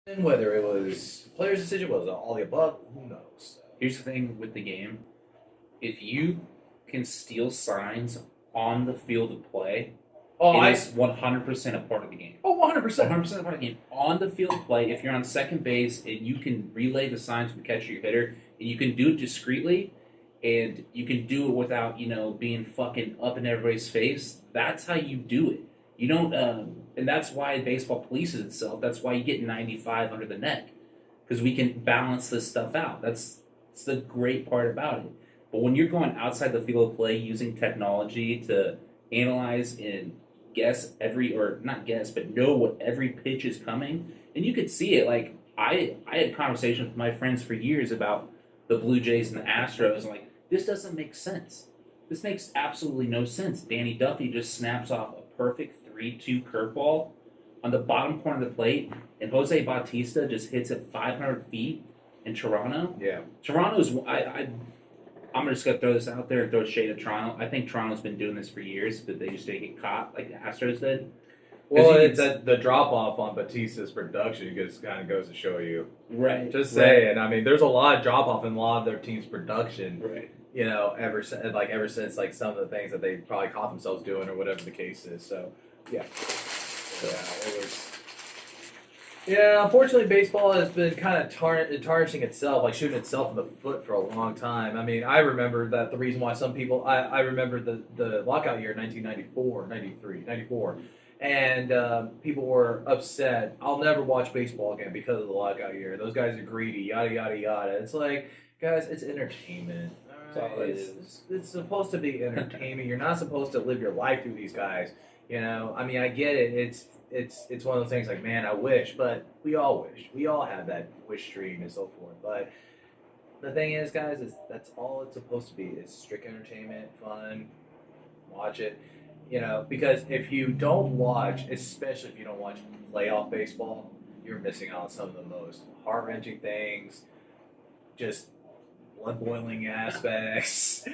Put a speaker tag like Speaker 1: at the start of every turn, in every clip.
Speaker 1: And whether it was player's decision, was it all the above? Who knows?
Speaker 2: Here's the thing with the game: if you can steal signs on the field of play,
Speaker 1: Oh,
Speaker 2: it is 100% a part of the game.
Speaker 1: 100%.
Speaker 2: 100% a part of the game. On the field of play, if you're on second base and you can relay the signs from catcher to hitter, and you can do it discreetly, and you can do it without being fucking up in everybody's face, that's how you do it. You don't, and that's why baseball polices itself. That's why you get 95 under the neck, because we can balance this stuff out. That's the great part about it. But when you're going outside the field of play using technology to analyze and guess or not guess, but know what every pitch is coming, and you could see it. Like I had conversations with my friends for years about the Blue Jays and the Astros. And like, this doesn't make sense. This makes absolutely no sense. Danny Duffy just snaps off a perfect 3-2 curveball on the bottom corner of the plate, and Jose Bautista just hits it 500 feet in Toronto.
Speaker 1: Yeah.
Speaker 2: Toronto's. I'm just gonna throw this out there and throw shade at Toronto. I think Toronto's been doing this for years, but they just didn't get caught like the Astros did.
Speaker 1: Well, the drop off on Batista's production just kind of goes to show you.
Speaker 2: Right.
Speaker 1: Just saying. I mean, there's a lot of drop off in a lot of their team's production.
Speaker 2: Right.
Speaker 1: Ever since like some of the things that they probably caught themselves doing or whatever the case is. So, yeah. Yeah, it was. Yeah, unfortunately, baseball has been kind of tarnishing itself, like shooting itself in the foot for a long time. I mean, I remember that the reason why some people, I remember the lockout year, 1994, 93, 94, and people were upset. I'll never watch baseball again because of the lockout year. Those guys are greedy, yada, yada, yada. It's like, guys, it's entertainment. All right? It's supposed to be entertainment. You're not supposed to live your life through these guys. I mean, I get it. It's one of those things like, man, I wish, but we all wish. We all have that wish dream and so forth. But the thing is, guys, that's all it's supposed to be. It's strict entertainment, fun. Watch it. Because if you don't watch, especially if you don't watch playoff baseball, you're missing out on some of the most heart-wrenching things, just blood-boiling aspects.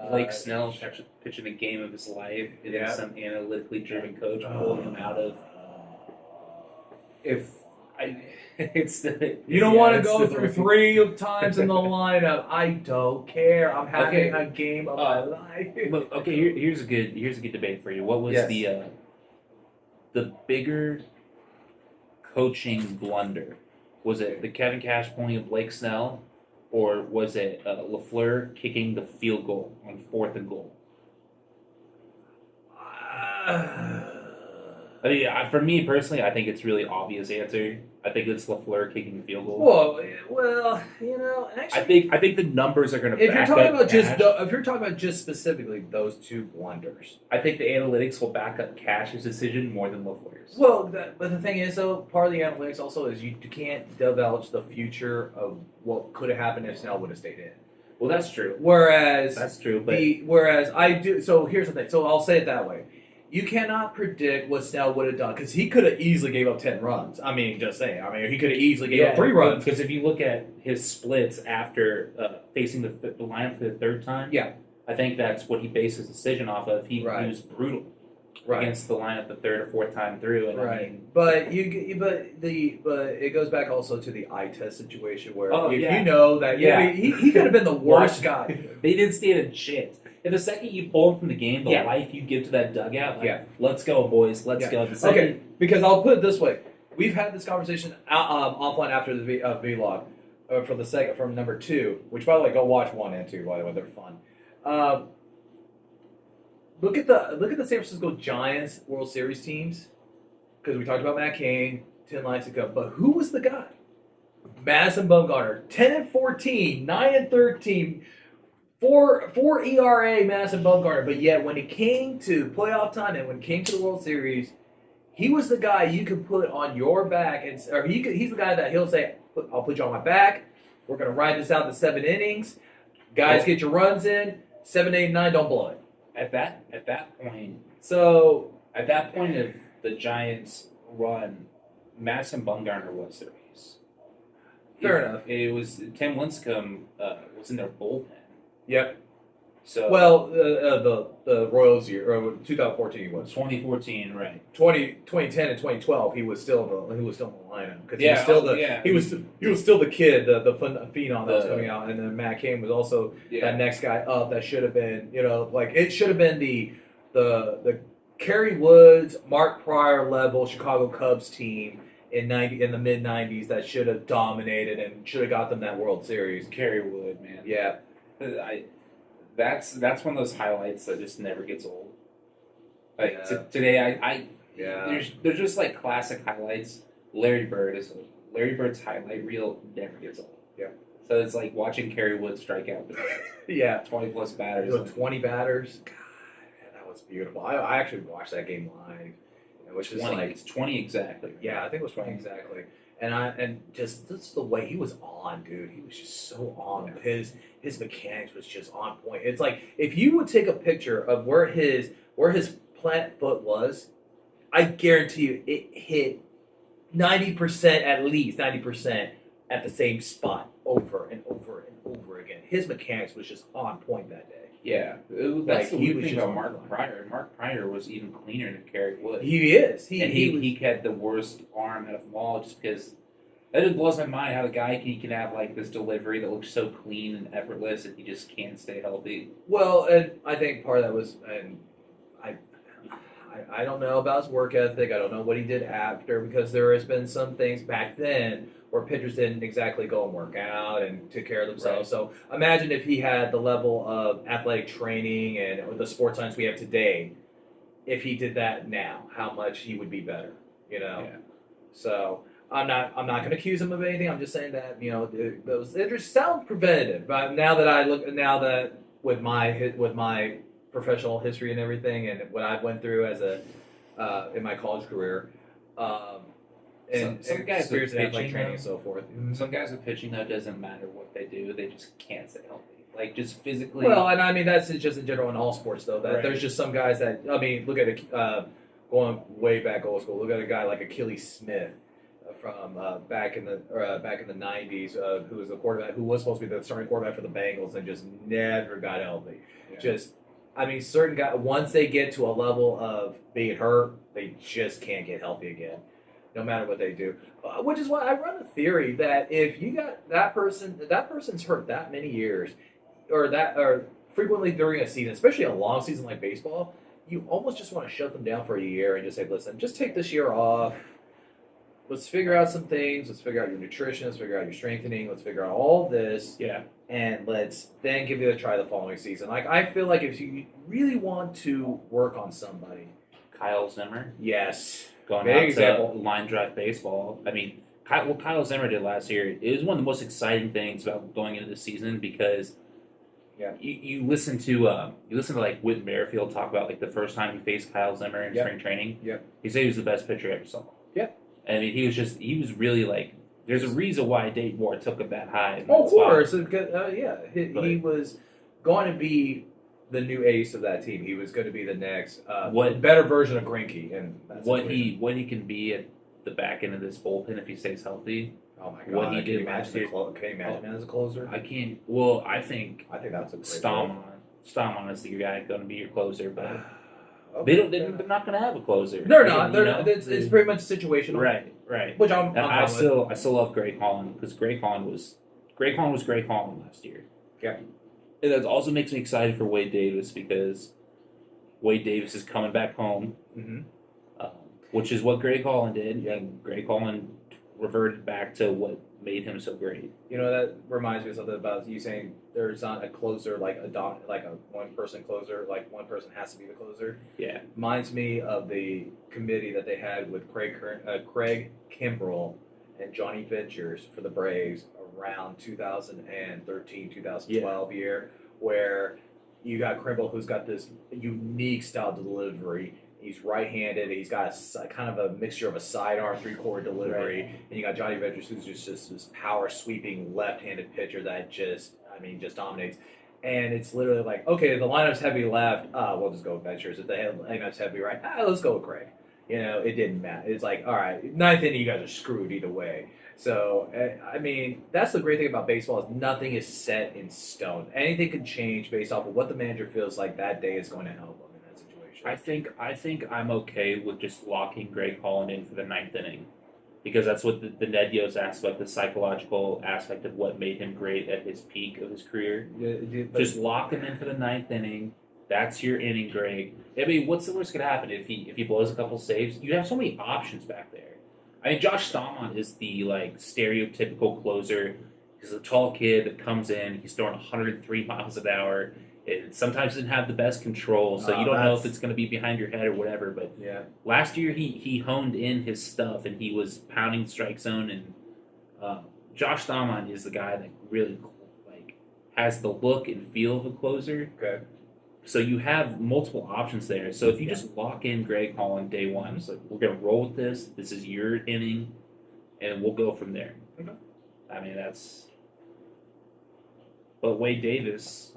Speaker 2: Blake Snell pitching a game of his life, and then some analytically driven coach pulling him out of.
Speaker 1: You don't want to go through 3 times in the lineup. I don't care. I'm having a game of my life.
Speaker 2: Look, okay. Here's a good debate for you. What was the bigger coaching blunder? Was it the Kevin Cash pulling of Blake Snell? Or was it LaFleur kicking the field goal on 4th and goal? I mean, for me personally, I think it's really obvious answer. I think it's LaFleur kicking the field goal.
Speaker 1: Well, actually,
Speaker 2: I think the numbers are going to.
Speaker 1: If you're talking about just specifically those 2 blunders,
Speaker 2: I think the analytics will back up Cash's decision more than LaFleur's.
Speaker 1: Well, but the thing is, though, part of the analytics also is you can't divulge the future of what could have happened if Snell would have stayed in.
Speaker 2: Well, that's true.
Speaker 1: Whereas
Speaker 2: that's true, but
Speaker 1: I do. So here's the thing. So I'll say it that way. You cannot predict what Snell would have done because he could have easily gave up 10 runs. I mean, just saying. I mean, he could have easily gave up 3 runs.
Speaker 2: Because if you look at his splits after facing the lineup for the 3rd time, I think that's what he based his decision off of. He was brutal against the lineup the 3rd or 4th time through. And I mean,
Speaker 1: but it goes back also to the eye test situation where you know that he could have been the worst guy.
Speaker 2: They didn't stand a chance. And the second you pull him from the game, the life you give to that dugout, let's go, boys, let's go.
Speaker 1: Okay, because I'll put it this way. We've had this conversation offline after the vlog from number 2, which, by the way, go watch 1 and 2, by the way. They're fun. Look at the San Francisco Giants World Series teams, because we talked about Matt Cain, Tim Lincecum, but who was the guy? Madison Bumgarner, 10-14, 9-13, 4 ERA, Madison Bumgarner. But yet, when it came to playoff time and when it came to the World Series, he was the guy you could put on your back, he's the guy that he'll say, "I'll put you on my back. We're gonna ride this out to 7 innings. Guys, get your runs in. 7, 8, 9. Don't blow it."
Speaker 2: At that point of the Giants' run, Madison Bumgarner was their ace.
Speaker 1: Fair enough.
Speaker 2: It was Tim Lincecum was in their bullpen.
Speaker 1: Yep.
Speaker 2: So
Speaker 1: Well, the Royals year, or 2014 he was.
Speaker 2: 2014, right?
Speaker 1: 2010 and 2012 he was still in the lineup because
Speaker 2: Yeah,
Speaker 1: he was still he was still the kid, the phenom that was coming out, and then Matt Cain was also that next guy up that should have been, like it should have been the Kerry Woods, Mark Pryor level Chicago Cubs team in the mid 90s that should have dominated and should have got them that World Series.
Speaker 2: Kerry Wood, man.
Speaker 1: Yeah.
Speaker 2: That's one of those highlights that just never gets old. Like
Speaker 1: Yeah.
Speaker 2: today,
Speaker 1: Yeah.
Speaker 2: there's just like classic highlights. Larry Bird's highlight reel never gets old.
Speaker 1: Yeah.
Speaker 2: So it's like watching Kerry Wood strike out with
Speaker 1: Yeah.
Speaker 2: 20 plus batters.
Speaker 1: 20 batters. God, man, that was beautiful. I actually watched that game live, which is
Speaker 2: 20,
Speaker 1: like
Speaker 2: it's 20 exactly.
Speaker 1: Yeah, I think it was 20 exactly. And just the way he was on, dude. He was just so on.
Speaker 2: Yeah.
Speaker 1: His mechanics was just on point. It's like if you would take a picture of where his plant foot was, I guarantee you it hit 90%, at least 90% at the same spot over and over and over again. His mechanics was just on point that day.
Speaker 2: Yeah, that's
Speaker 1: Like,
Speaker 2: the
Speaker 1: he
Speaker 2: weird
Speaker 1: was
Speaker 2: thing
Speaker 1: just
Speaker 2: about
Speaker 1: on
Speaker 2: Mark
Speaker 1: fire.
Speaker 2: Pryor. Mark Pryor was even cleaner than Kerry Wood.
Speaker 1: He is.
Speaker 2: He had the worst arm out of them all, just because that just blows my mind how the guy can have like this delivery that looks so clean and effortless, and he just can't stay healthy.
Speaker 1: Well, and I think part of that was, and I don't know about his work ethic. I don't know what he did after, because there has been some things back then where pitchers didn't exactly go and work out and take care of themselves. Right. So imagine if he had the level of athletic training and the sports science we have today. If he did that now, how much he would be better, Yeah. So I'm not going to accuse him of anything. I'm just saying that those injuries sound preventative. But now that with my professional history and everything, and what I went through as in my college career, and
Speaker 2: some guys
Speaker 1: experience
Speaker 2: with
Speaker 1: in athletic
Speaker 2: pitching,
Speaker 1: training and so forth.
Speaker 2: Some guys with pitching, though, doesn't matter what they do; they just can't stay healthy. Like just physically.
Speaker 1: Well, and I mean that's just in general in all sports, though. That there's just some guys that look at going way back old school. Look at a guy like Achilles Smith from back in the '90s, who was the quarterback, who was supposed to be the starting quarterback for the Bengals, and just never got healthy. Yeah. Certain guys, once they get to a level of being hurt, they just can't get healthy again, no matter what they do. Which is why I run a theory that if you got that person's hurt that many years, or frequently during a season, especially a long season like baseball, you almost just want to shut them down for a year and just say, listen, just take this year off. Let's figure out some things. Let's figure out your nutrition. Let's figure out your strengthening. Let's figure out all this.
Speaker 2: Yeah.
Speaker 1: And let's then give it a try the following season. Like, I feel like if you really want to work on somebody.
Speaker 2: Kyle Zimmer.
Speaker 1: Yes.
Speaker 2: Going out to line drive baseball. I mean, what Kyle Zimmer did last year, it was one of the most exciting things about going into the season, because you listen to like Whit Merrifield talk about like the first time he faced Kyle Zimmer in spring training.
Speaker 1: Yep.
Speaker 2: He said he was the best pitcher he ever saw.
Speaker 1: Yep.
Speaker 2: I mean, he was really like, there's a reason why Dave Moore took him that high.
Speaker 1: Oh, of course. He was going to be the new ace of that team. He was going to be the next better version of Greinke. And
Speaker 2: what he can be at the back end of this bullpen if he stays healthy.
Speaker 1: Oh my God!
Speaker 2: What he did last year.
Speaker 1: Can you imagine him as a closer?
Speaker 2: I can't. Well, I think
Speaker 1: that's a great
Speaker 2: Stamon is the guy going to be your closer, but okay. They're not going to have a closer.
Speaker 1: They're not. It's pretty much situational.
Speaker 2: Right.
Speaker 1: Which
Speaker 2: I still love Greg Holland, because Greg Holland was Greg Holland last year.
Speaker 1: Yeah.
Speaker 2: And that also makes me excited for Wade Davis, because Wade Davis is coming back home, which is what Greg Holland did, and Greg Holland reverted back to what made him so great.
Speaker 1: That reminds me of something about you saying there's not a closer, like a one-person closer, like one person has to be the closer.
Speaker 2: Yeah.
Speaker 1: Reminds me of the committee that they had with Craig Kimbrell and Johnny Ventures for the Braves around 2013, 2012 year, where you got Kimbrell, who's got this unique style delivery. He's right-handed. He's got a kind of a mixture of a sidearm, three-quarter delivery, and you got Johnny Ventures, who's just this power-sweeping left-handed pitcher that just dominates. And it's literally like, okay, the lineup's heavy left. We'll just go with Ventures. If the lineup's heavy right, let's go with Craig. it didn't matter. It's like, all right, ninth inning, you guys are screwed either way. So, I mean, that's the great thing about baseball is nothing is set in stone. Anything can change based off of what the manager feels like that day is going to help them in that situation.
Speaker 2: I think I'm okay with just locking Greg Holland in for the ninth inning, because that's what the Ned Yost aspect, the psychological aspect of what made him great at his peak of his career. Just lock him in for the ninth inning. That's your inning, Greg. I mean, what's the worst going to happen if he blows a couple saves? You have so many options back there. I mean, Josh Staumont is the stereotypical closer. He's a tall kid that comes in. He's throwing 103 miles an hour. It sometimes doesn't have the best control, so you don't know if it's going to be behind your head or whatever. But last year he honed in his stuff and he was pounding strike zone. And Josh Staumont is the guy that really has the look and feel of a closer.
Speaker 1: Okay.
Speaker 2: So you have multiple options there. So if you just lock in Greg Holland day one, it's like, we're going to roll with this. This is your inning, and we'll go from there.
Speaker 1: Okay.
Speaker 2: I mean, that's... But Wade Davis,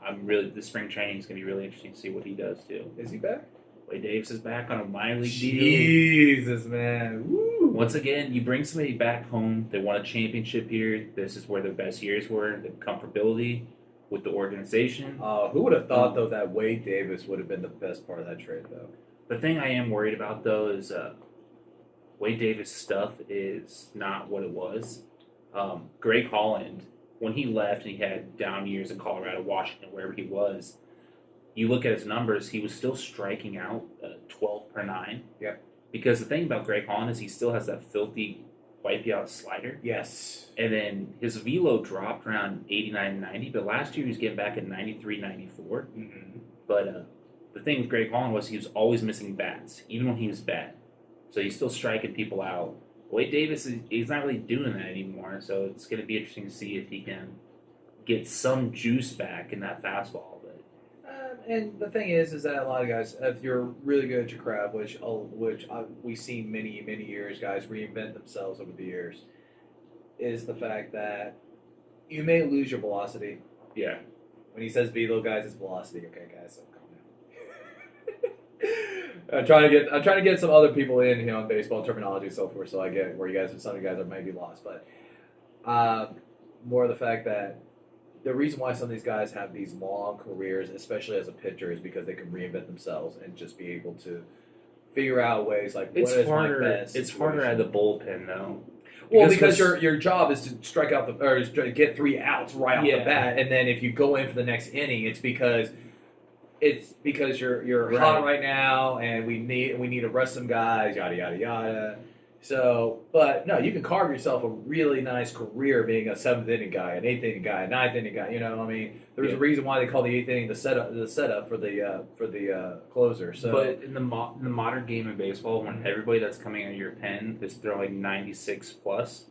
Speaker 2: the spring training is going to be really interesting to see what he does, too.
Speaker 1: Is he back?
Speaker 2: Wade Davis is back on a minor league deal.
Speaker 1: Jesus, man. Woo.
Speaker 2: Once again, you bring somebody back home. They won a championship here. This is where their best years were. The comfortability with the organization.
Speaker 1: Who would have thought, though, that Wade Davis would have been the best part of that trade, though?
Speaker 2: The thing I am worried about, though, is Wade Davis' stuff is not what it was. Greg Holland, when he left and he had down years in Colorado, Washington, wherever he was, you look at his numbers, he was still striking out 12 per 9.
Speaker 1: Yep.
Speaker 2: Because the thing about Greg Holland is he still has that filthy wipe you out slider.
Speaker 1: Yes.
Speaker 2: And then his velo dropped around 89, 90, but last year he was getting back at 93, 94.
Speaker 1: Mm-hmm.
Speaker 2: But the thing with Greg Holland was he was always missing bats, even when he was bad. So he's still striking people out. Wade Davis, he's not really doing that anymore, so it's going to be interesting to see if he can get some juice back in that fastball.
Speaker 1: And the thing is that a lot of guys, if you're really good at your craft, which we've seen many years, guys reinvent themselves over the years, is the fact that you may lose your velocity.
Speaker 2: Yeah.
Speaker 1: When he says velo, guys, it's velocity. Okay, guys, so calm down. I'm trying to get some other people in on baseball terminology and so forth, so I get where some of you guys are maybe lost, but more of the fact that the reason why some of these guys have these long careers, especially as a pitcher, is because they can reinvent themselves and just be able to figure out ways like
Speaker 2: it's
Speaker 1: what is
Speaker 2: harder.
Speaker 1: my best.
Speaker 2: It's harder at the bullpen though.
Speaker 1: Because your job is to strike out to get 3 outs right off the bat, and then if you go in for the next inning, it's because you're hot right now, and we need to rest some guys, yada yada yada. So, but no, you can carve yourself a really nice career being a 7th inning guy, an 8th inning guy, a 9th inning guy. You know, I mean, there's a reason why they call the 8th inning the setup for the closer. So,
Speaker 2: but in the modern game of baseball, when everybody that's coming out of your pen is throwing 96 plus,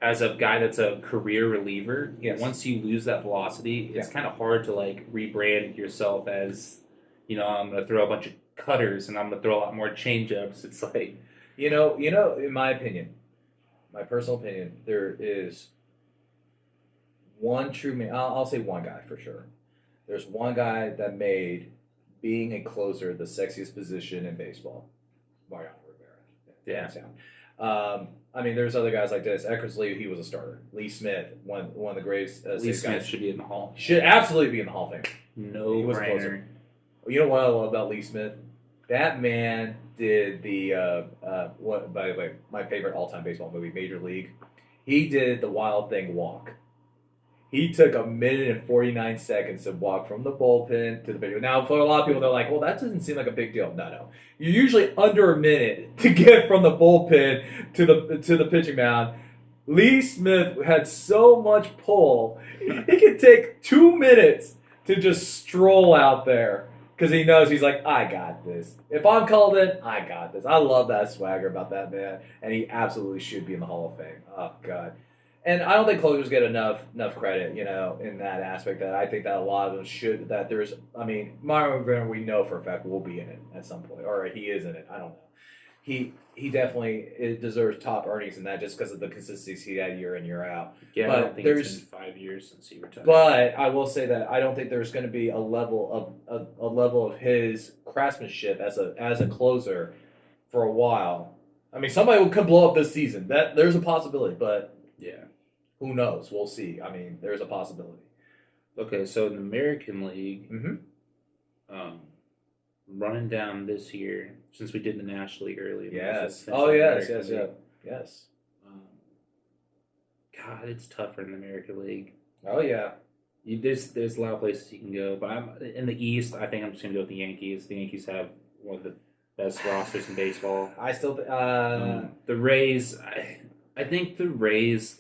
Speaker 2: as a guy that's a career reliever, once you lose that velocity, it's kind of hard to rebrand yourself as, I'm going to throw a bunch of cutters and I'm going to throw a lot more changeups. It's like.
Speaker 1: You know, in my opinion, my personal opinion, there is one true man. I'll say one guy for sure. There's one guy that made being a closer the sexiest position in baseball. Mariano Rivera.
Speaker 2: Yeah.
Speaker 1: I mean, there's other guys like this. Eckersley, he was a starter. Lee Smith, one of the greatest.
Speaker 2: Lee Smith should be in the Hall.
Speaker 1: Should absolutely be in the Hall of Fame.
Speaker 2: No brainer.
Speaker 1: You know what I love about Lee Smith? That man did the by the way, my favorite all-time baseball movie, Major League. He did the Wild Thing walk. He took 1 minute and 49 seconds to walk from the bullpen to the big. Now, for a lot of people, they're like, "Well, that doesn't seem like a big deal." No. You're usually under a minute to get from the bullpen to the pitching mound. Lee Smith had so much pull, he could take 2 minutes to just stroll out there. Because he knows, he's like, I got this. If I'm called in, I got this. I love that swagger about that man. And he absolutely should be in the Hall of Fame. Oh, God. And I don't think closers get enough credit, in that aspect. That I think that a lot of them should. That there's, Mario Rivera, we know for a fact will be in it at some point. Or he is in it. I don't know. He definitely deserves top earnings in that just because of the consistency he had year in, year out.
Speaker 2: Yeah,
Speaker 1: but
Speaker 2: I don't think it's been 5 years since he retired.
Speaker 1: But I will say that I don't think there's going to be a level of his craftsmanship as a closer for a while. I mean, somebody could blow up this season. There's a possibility, but
Speaker 2: Yeah.
Speaker 1: who knows? We'll see. I mean, there's a possibility.
Speaker 2: Okay, so in the American League,
Speaker 1: Mm-hmm.
Speaker 2: running down this year, since we did the National League earlier.
Speaker 1: Yes.
Speaker 2: let's
Speaker 1: Oh,
Speaker 2: finish
Speaker 1: yes,
Speaker 2: the
Speaker 1: yes,
Speaker 2: American
Speaker 1: yes,
Speaker 2: League.
Speaker 1: yes.
Speaker 2: God, it's tougher in the American League.
Speaker 1: Oh, yeah.
Speaker 2: There's a lot of places you can go, but in the East, I think I'm just gonna go with the Yankees. The Yankees have one of the best rosters in baseball.
Speaker 1: I still.
Speaker 2: The Rays, I think the Rays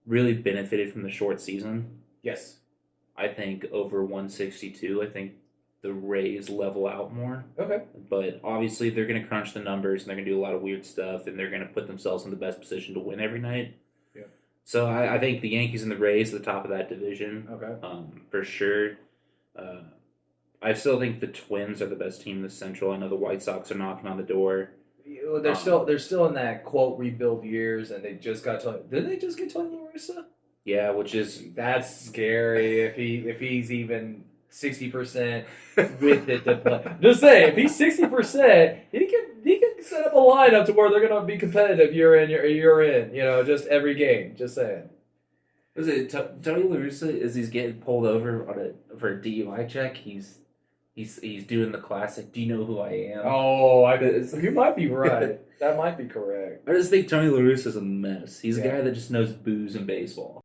Speaker 2: really benefited from the short season.
Speaker 1: Yes.
Speaker 2: I think over 162, I think the Rays level out more.
Speaker 1: Okay.
Speaker 2: But obviously, they're going to crunch the numbers and they're going to do a lot of weird stuff and they're going to put themselves in the best position to win every night.
Speaker 1: Yeah.
Speaker 2: So I think the Yankees and the Rays are the top of that division.
Speaker 1: Okay.
Speaker 2: For sure. I still think the Twins are the best team in the Central. I know the White Sox are knocking on the door.
Speaker 1: They're still in that quote rebuild years, and they just got Tony. Didn't they just get Tony La Russa?
Speaker 2: Yeah, which is
Speaker 1: That's scary if he's even 60% with it to play. Just say if he's 60%, he can set up a lineup to where they're gonna be competitive year in year in. You know, just every game. Just saying.
Speaker 2: Was it Tony La Russa? As he's getting pulled over for a DUI check, he's doing the classic. Do you know who I am?
Speaker 1: Oh, you might be right. That might be correct.
Speaker 2: I just think Tony La Russa's a mess. He's a
Speaker 1: Yeah.
Speaker 2: guy that just knows booze and baseball.